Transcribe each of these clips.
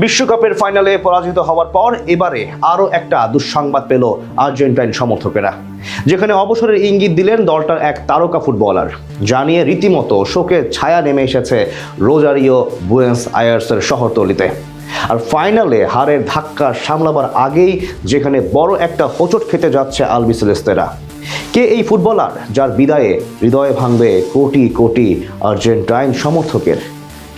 বিশ্বকাপের ফাইনালে পরাজিত হওয়ার পর এবারে আরও একটা দুঃসংবাদ পেল আর্জেন্টাইন সমর্থকেরা, যেখানে অবসরের ইঙ্গিত দিলেন দলটার এক তারকা ফুটবলার। জানিয়ে রীতিমতো শোকের ছায়া নেমে এসেছে রোজারিও বুয়েন্স আয়ার্সের শহরতলিতে। আর ফাইনালে হারের ধাক্কা সামলাবার আগেই যেখানে বড় একটা হোঁচট খেতে যাচ্ছে আলবিসেলেস্তেরা। কে এই ফুটবলার যার বিদায়ে হৃদয়ে ভাঙবে কোটি কোটি আর্জেন্টাইন সমর্থকের?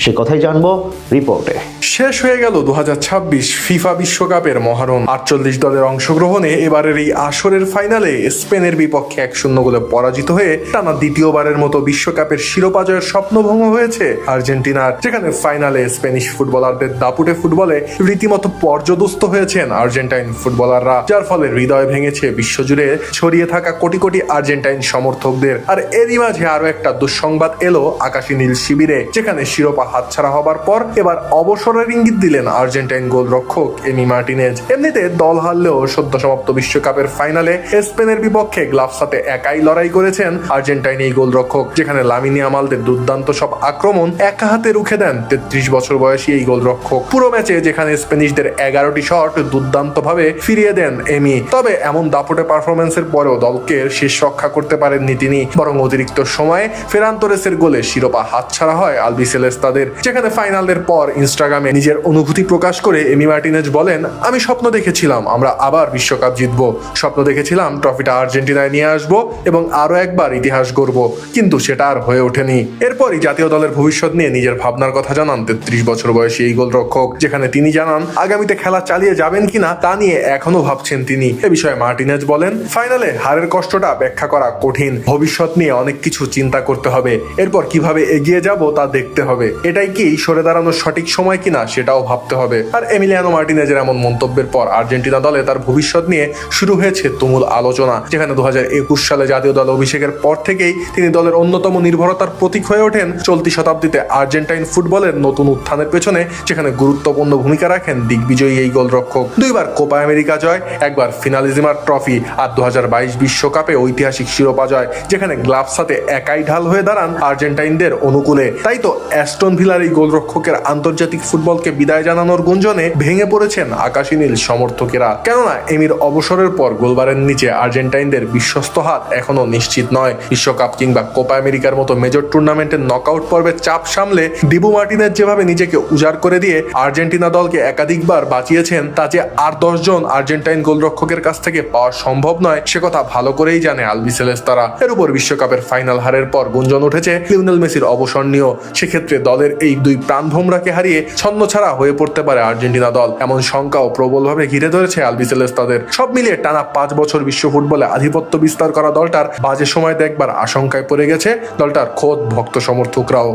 সে কথাই জানবো রিপোর্টে। শেষ হয়ে গেল 2026 ফিফা বিশ্বকাপের মহারণ। 48 দলের অংশগ্রহণে এবারের এই আসরের ফাইনালে স্পেনের বিপক্ষে 1-0 গোলে পরাজিত হয়ে টানা দ্বিতীয়বারের মতো বিশ্বকাপের শিরোপা জয়ের স্বপ্নভঙ্গ হয়েছে আর্জেন্টিনার, যেখানে ফাইনালে স্প্যানিশ ফুটবলারদের দাপুটে ফুটবলে রীতিমতো পর্যদস্ত হয়েছেন আর্জেন্টাইন ফুটবলাররা, যার ফলে হৃদয় ভেঙেছে বিশ্বজুড়ে ছড়িয়ে থাকা কোটি কোটি আর্জেন্টাইন সমর্থকদের। আর এরই মাঝে আরো একটা দুঃসংবাদ এলো আকাশী নীল শিবিরে, যেখানে শিরোপা হাতছাড়া হবার পর এবার অবসরের ইঙ্গিত দিলেন আর্জেন্টাইন গোলরক্ষক এমি মার্টিনেজ। এমনিতে দল হারলেও সদ্য সমাপ্ত বিশ্বকাপের ফাইনালে স্পেনের বিপক্ষে গ্লাভস হাতে একাই লড়াই করেছেন আর্জেন্টাইন এই গোলরক্ষক, যেখানে লামিনে ইয়ামালদের দুর্দান্ত সব আক্রমণ একা হাতে রুখে দেন 33 বছর বয়সী এই গোলরক্ষক। পুরো ম্যাচে যেখানে স্প্যানিশদের 11টি শট দুর্দান্ত ভাবে ফিরিয়ে দেন এমি। তবে এমন দাপটে পারফরমেন্সের পরেও দলকে শেষ রক্ষা করতে পারেননি তিনি, বরং অতিরিক্ত সময়ে ফেরান তোরেসের গোলে শিরোপা হাতছাড়া হয় আলবিসেলেস্তাদের। যেখানে ফাইনালের পর ইনস্টাগ্রামে নিজের অনুভূতি প্রকাশ করে এমি মার্টিনেজ বলেন, আমি স্বপ্ন দেখেছিলাম আমরা আবার বিশ্বকাপ জিতবো, স্বপ্ন দেখেছিলাম ট্রফিটা আর্জেন্টিনায় নিয়ে আসবো এবং আরো একবার ইতিহাস গড়বো, কিন্তু সেটা আর হয়ে ওঠেনি। এরপরই জাতীয় দলের ভবিষ্যৎ নিয়ে নিজের ভাবনার কথা জানান 33 বছর বয়সী এই গোলরক্ষক, যেখানে তিনি জানান আগামীতে খেলা চালিয়ে যাবেন কিনা তা নিয়ে এখনো ভাবছেন তিনি। এ বিষয়ে মার্টিনেজ বলেন, ফাইনালে হারের কষ্টটা ব্যাখ্যা করা কঠিন, ভবিষ্যৎ নিয়ে অনেক কিছু চিন্তা করতে হবে, এরপর কিভাবে এগিয়ে যাব তা দেখতে হবে, এটাই কি সরে দাঁড়ানোর সঠিক সময় কিনা সেটাও ভাবতে হবে। আর এমিলিয়ানো মার্টিনেজের এমন মন্তব্যের পর আর্জেন্টিনা দলে তার ভবিষ্যৎ নিয়ে শুরু হয়েছে তুমুল আলোচনা, যেখানে 2021 সালে জাতীয় দলে অভিষেকের পর থেকেই তিনি দলের অন্যতম নির্ভরতার প্রতীক হয়ে ওঠেন চলতি শতাব্দীতে আর্জেন্টাইন ফুটবলের নতুন উত্থানের পেছনে, যেখানে গুরুত্বপূর্ণ ভূমিকা রাখেন দিগ্বিজয়ী এই গোলরক্ষক। 2বার কোপা আমেরিকা জয়, 1বার ফিনালিজিমার ট্রফি আর 2022 বিশ্বকাপে ঐতিহাসিক শিরোপা জয়, যেখানে গ্লাভস হাতে একাই ঢাল হয়ে দাঁড়ান আর্জেন্টাইনদের অনুকূলে। তাই তো অ্যাস্টন ভিলার এই গোলরক্ষকের আন্তর্জাতিক ফুটবলকে বিদায় জানানোর গুঞ্জনে ভেঙে পড়েছেন আকাশী নীল সমর্থকেরা। কেননা এমির অবসরের পর গোলবারের নিচে আর্জেন্টাইনদের বিশ্বস্ত হাত এখনো নিশ্চিত নয়। বিশ্বকাপ কিংবা কোপা আমেরিকার মতো মেজর টুর্নামেন্টের নকআউট পর্বের চাপ সামলে ডিবু মার্টিনেজ যেভাবে নিজেকে উজাড় করে দিয়ে আর্জেন্টিনা দলকে একাধিকবার বাঁচিয়েছেন, তা যে আর 10 জন আর্জেন্টাইন গোলরক্ষকের কাছ থেকে পাওয়া সম্ভব নয় সে কথা ভালো করেই জানে আলবিসেলেস্তারা। এর উপর বিশ্বকাপের ফাইনাল হারের পর গুঞ্জন উঠেছে লিওনেল মেসির অবসর নিয়েও। সেক্ষেত্রে দলের এই দুই প্রাণভোমরাকে হারিয়ে ছন্নছাড়া হয়ে পড়তে পারে আর্জেন্টিনা দল, এমন শঙ্কাও প্রবলভাবে ঘিরে ধরেছে আলবিসেলেস্তাদের। সব মিলিয়ে টানা 5 বছর বিশ্ব ফুটবলে আধিপত্য বিস্তার করা দলটার বাজে সময় দেখবার আশঙ্কায় পড়ে গেছে দলটার খোদ ভক্ত সমর্থকরাও।